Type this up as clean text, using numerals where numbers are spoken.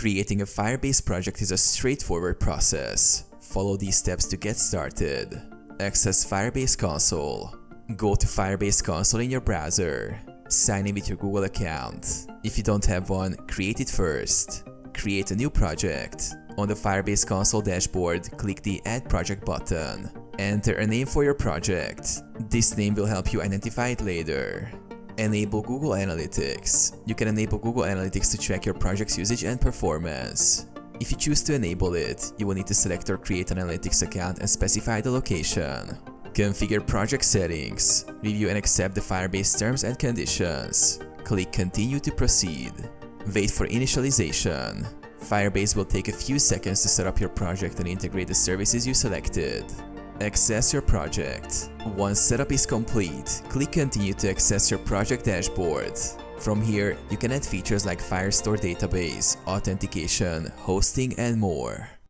Creating a Firebase project is a straightforward process. Follow these steps to get started. Access Firebase console. Go to Firebase console in your browser. Sign in with your Google account. If you don't have one, create it first. Create a new project. On the Firebase console dashboard, click the Add Project button. Enter a name for your project. This name will help you identify it later. Enable Google Analytics. You can enable Google Analytics to track your project's usage and performance. If you choose to enable it, you will need to select or create an analytics account and specify the location. Configure project settings. Review and accept the Firebase terms and conditions. Click Continue to proceed. Wait for initialization. Firebase will take a few seconds to set up your project and integrate the services you selected. Access your project. Once setup is complete, click Continue to access your project dashboard. From here, you can add features like Firestore database, authentication, hosting, and more.